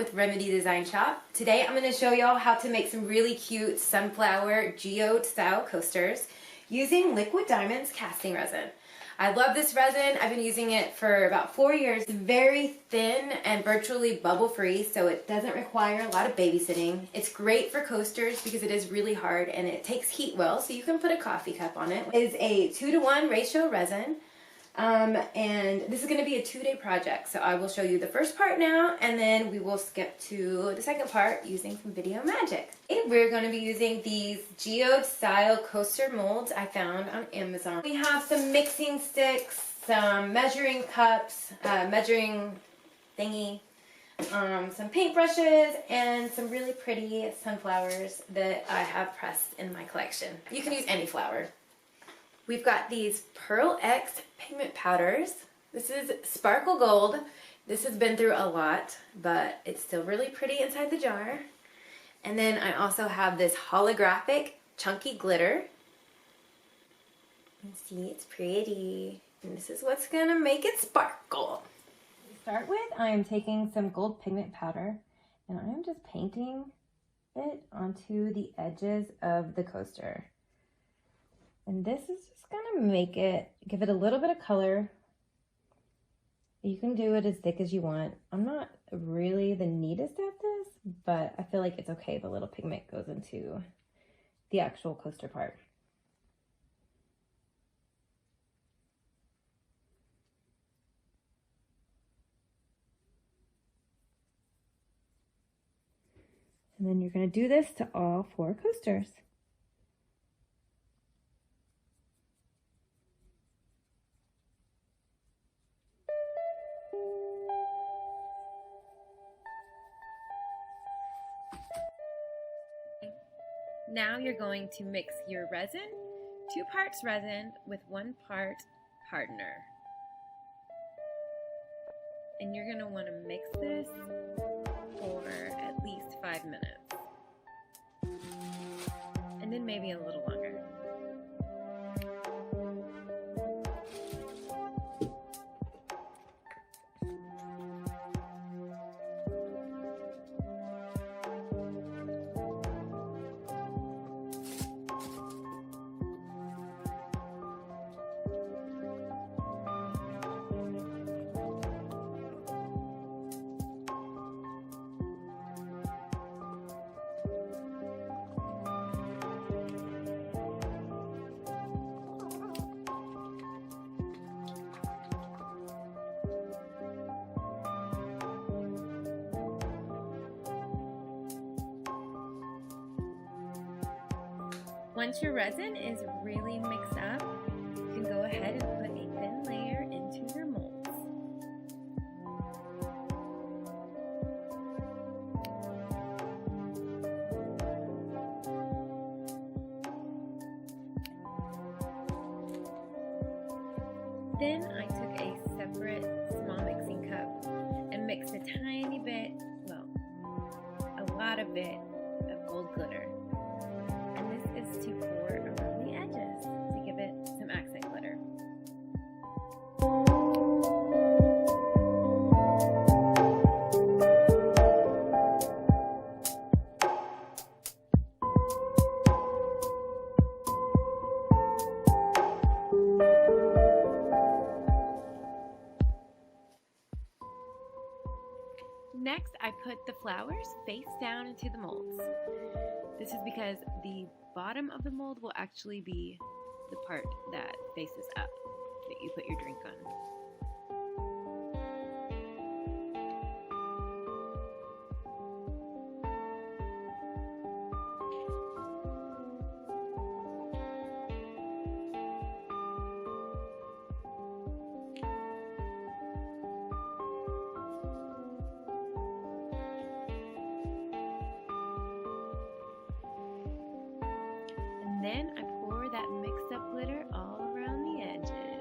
with Remedy Design Shop. Today I'm going to show y'all how to make some really cute sunflower geode style coasters using liquid diamonds casting resin. I love this resin. I've been using it for about 4 years. It's very thin and virtually bubble free, so it doesn't require a lot of babysitting. It's great for coasters because it is really hard and it takes heat well, so you can put a coffee cup on it. It is a 2-to-1 ratio resin. And this is going to be a 2-day project, so I will show you the first part now, and then we will skip to the second part using some video magic. We're going to be using these geode style coaster molds I found on Amazon. We have some mixing sticks, some measuring cups, measuring thingy, some paintbrushes, and some really pretty sunflowers that I have pressed in my collection. You can use any flower. We've got these Pearl X pigment powders. This is sparkle gold. This has been through a lot, but it's still really pretty inside the jar. And then I also have this holographic chunky glitter. You can see it's pretty. And this is what's gonna make it sparkle. To start with, I am taking some gold pigment powder and I am just painting it onto the edges of the coaster. And this is just gonna make it, give it a little bit of color. You can do it as thick as you want. I'm not really the neatest at this, but I feel like it's okay. The little pigment goes into the actual coaster part. And then you're gonna do this to all 4 coasters. Now you're going to mix your resin, 2 parts resin with 1 part hardener. And you're going to want to mix this for at least 5 minutes. And then maybe a little longer. Once your resin is really mixed up, you can go ahead and put a thin layer into your molds. Then I took a separate small mixing cup and mixed a tiny bit, well, a lot of it of gold glitter. Is to pour around the edges to give it some accent glitter. Next, I put the flowers face down into the molds. This is because the bottom of the mold will actually be the part that faces up that you put your drink on. Then I pour that mixed up glitter all around the edges.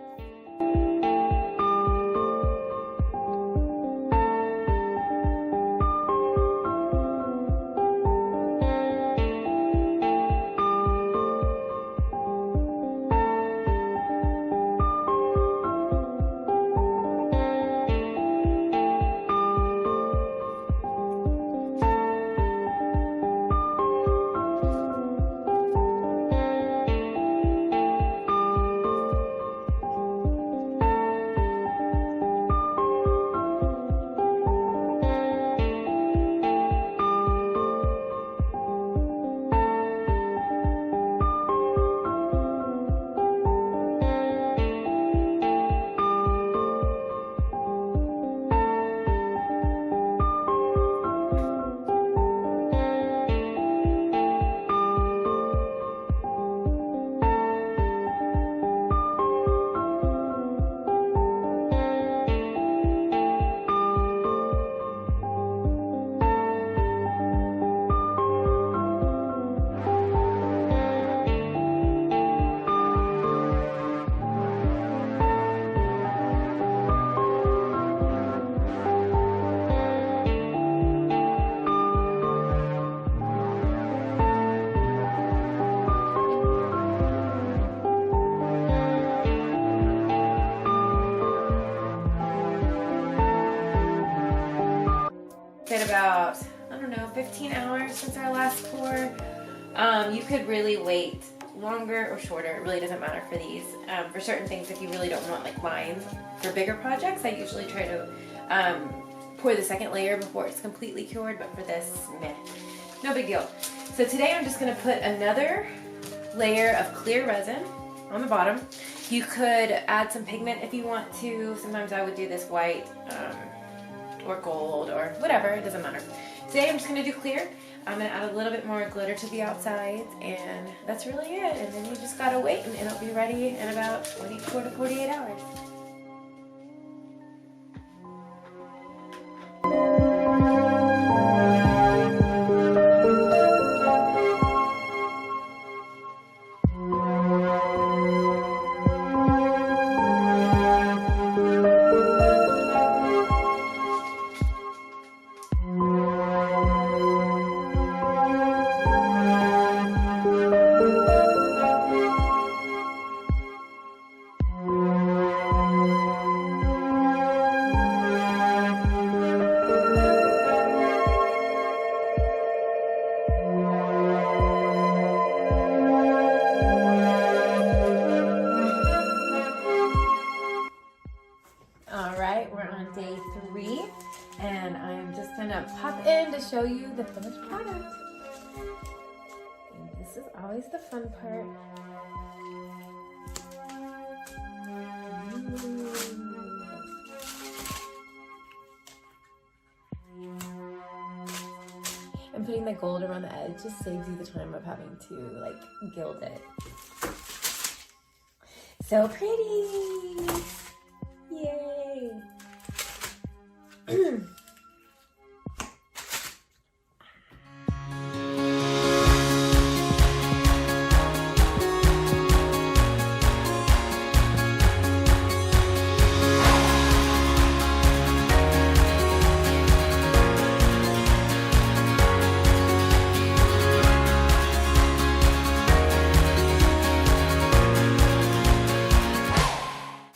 15 hours since our last pour. You could really wait longer or shorter. It really doesn't matter for these. For certain things, if you really don't want like lines for bigger projects, I usually try to pour the second layer before it's completely cured, but for this, meh, no big deal. So today I'm just gonna put another layer of clear resin on the bottom. You could add some pigment if you want to. Sometimes I would do this white or gold or whatever, it doesn't matter. Today I'm just gonna do clear. I'm gonna add a little bit more glitter to the outsides, and that's really it. And then you just gotta wait, and it'll be ready in about 24 to 48 hours. Alright, we're on day 3, and I'm just gonna pop in to show you the finished product. And this is always the fun part. And putting the gold around the edge just saves you the time of having to like gild it. So pretty! Yay!